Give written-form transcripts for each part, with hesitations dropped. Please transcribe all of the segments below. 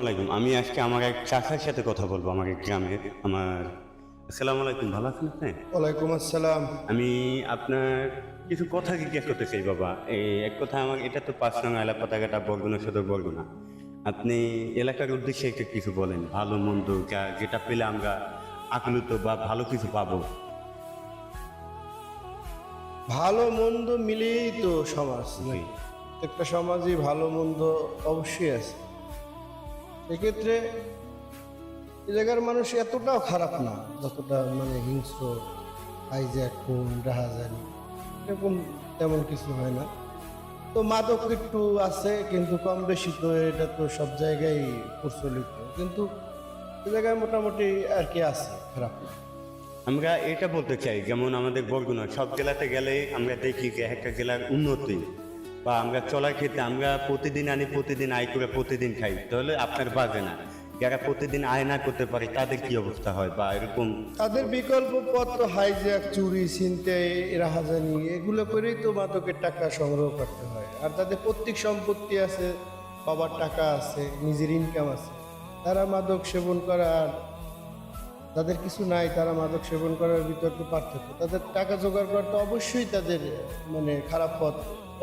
আলাইকুম। আমি আজকে আমার এক চাচার সাথে কথা বলবো আমার এক গ্রামের আসসালামু আলাইকুম, ভালো আছেন আপনি? ওয়ালাইকুম আসসালাম। আমি আপনার কিছু কথা জিজ্ঞেস করতে চাই বাবা। এই এক কথা, আমার এটা তো ৫ নং এলাকাটা বরগুনা সদর বরগুনা। আপনি এলাকার উদ্দেশ্যে একটু কিছু বলেন, ভালো মন্দ যেটা পেলে আমরা আপ্লুত বা ভালো কিছু পাবো। ভালো মন্দ মিলিয়েই তো সমাজ। জি। একটা সমাজে ভালো মন্দ অবশ্যই আছে। সেক্ষেত্রে এই জায়গার মানুষ এতটাও খারাপ না, যতটা মানে হিংস্র, হাইজ্যাক, খুন, রাহাজানি, এরকম তেমন কিছু হয় না। তো মাদক একটু আছে, কিন্তু কম বেশি তো এটা তো সব জায়গায় প্রচলিত, কিন্তু এই জায়গায় মোটামুটি আর কি আছে, খারাপ না। আমরা এটা বলতে চাই, যেমন আমাদের বরগুনা সব জেলাতে গেলে আমরা দেখি যে একটা জেলার উন্নতি বা আমরা চলার ক্ষেত্রে আমরা প্রতিদিন আনি, প্রতিদিন আয় করে প্রতিদিন খাই, তাহলে আপনার বাজে না। যারা প্রতিদিন আয় না করতে পারে তাদের কি অবস্থা হয় বা এরকম। তাদের বিকল্প পথ তো হাইজ্যাক, চুরি, ছিনতাই, রাহাজানি, এগুলো করেই তো মাদকের টাকা সংগ্রহ করতে হয়। আর তাদের প্রত্যেক সম্পত্তি আছে, বাবার টাকা আছে, নিজের ইনকাম আছে, তারা মাদক সেবন করা আর যাদের কিছু নাই তারা মাদক সেবন করার ভিতর তো পার্থক্য। তাদের টাকা জোগাড় করতে অবশ্যই তাদের মানে খারাপ পথ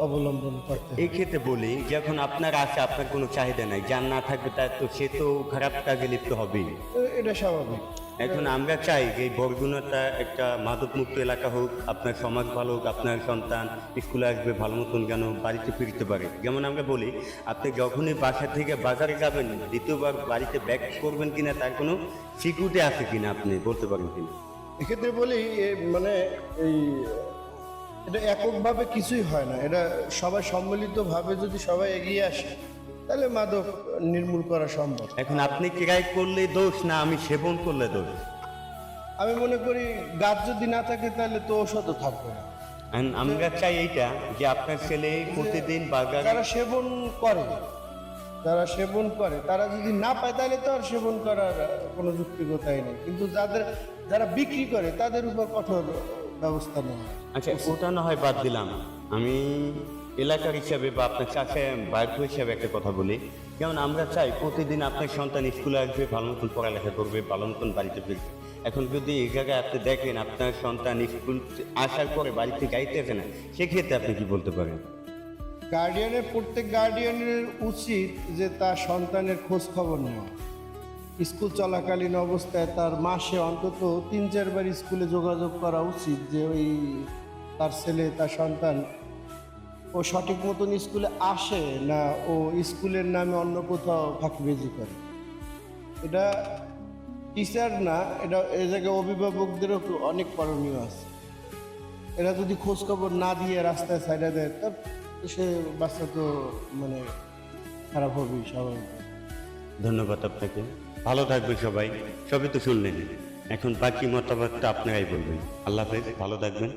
অবলম্বন করতে হয়। এই ক্ষেত্রে বলি, যখন আপনার আছে, আপনার কোনো চাহিদা নাই, যার না থাকবে তার তো সে তো খারাপ কাজে লিপ্ত হবেই। তো এটা স্বাভাবিক। এখন আমরা চাই যে এই বরগুনাটা একটা মাদকমুক্ত এলাকা হোক, আপনার সমাজ ভালো হোক, আপনার সন্তান স্কুলে আসবে ভালো মতন, যেন বাড়িতে ফিরতে পারে। যেমন আমরা বলি, আপনি যখনই বাসা থেকে বাজারে যাবেন, দ্বিতীয়বার বাড়িতে ব্যাক করবেন কিনা তার কোনো সিকিউরিটি আছে কিনা আপনি বলতে পারেন কিনা। এক্ষেত্রে বলি মানে এই এটা এককভাবে কিছুই হয় না, এটা সবাই সম্মিলিতভাবে যদি সবাই এগিয়ে আসে তাহলে মাদক নির্মূল করা সম্ভব। এখন আপনি ক্রাই করলে দোষ না আমি সেবন করলে দোষ? আমি মনে করি গাছ যদি না থাকে তাহলে তো ঔষধও থাকবে না। And আমরা চাই এইটা যে আপনার ছেলে প্রতিদিন বাজারে যারা সেবন করে, যারা সেবন করে তারা যদি না পায় তাহলে তো আর সেবন করার কোনো যুক্তিকতাই নেই, কিন্তু যারা বিক্রি করে তাদের উপর কঠোর ব্যবস্থা নেওয়া হয়। আচ্ছা, ওটা না হয় বাদ দিলাম। আমি এলাকার হিসাবে বা আপনার চাষে বাড়ি হিসাবে একটা কথা বলি, যেমন আমরা চাই প্রতিদিন আপনার সন্তান স্কুলে আসবে, ভালো মতন পড়ালেখা করবে, ভালো মতন বাড়িতে ফিরবে। এখন যদি এই জায়গায় আপনি দেখেন আপনার সন্তান স্কুল আসার পরে বাড়িতে যাইতে আসে না, সেক্ষেত্রে আপনি কি বলতে পারেন? প্রত্যেক গার্ডিয়ানের উচিত যে তার সন্তানের খোঁজ খবর নেওয়া। স্কুল চলাকালীন অবস্থায় তার মাসে অন্তত ৩-৪ বার স্কুলে যোগাযোগ করা উচিত, যে ওই তার ছেলে, তার সন্তান ও সঠিক মতন স্কুলে আসে না ও স্কুলের নামে অন্য কোথাও ফাঁকিবাজি করে। এটা টিচার না, এটা এ জায়গায় অভিভাবকদেরও অনেক করণীয় আছে। এরা যদি খোঁজ খবর না দিয়ে রাস্তায় সাইডে দেয়, তার সে বাচ্চা তো মানে খারাপ হবেই স্বাভাবিক। ধন্যবাদ আপনাকে, ভালো থাকবে সবাই। সবই তো শুনলেন, এখন বাকি মতামতটা আপনারাই বলবেন। আল্লাহ হাফেজ, ভালো থাকবেন।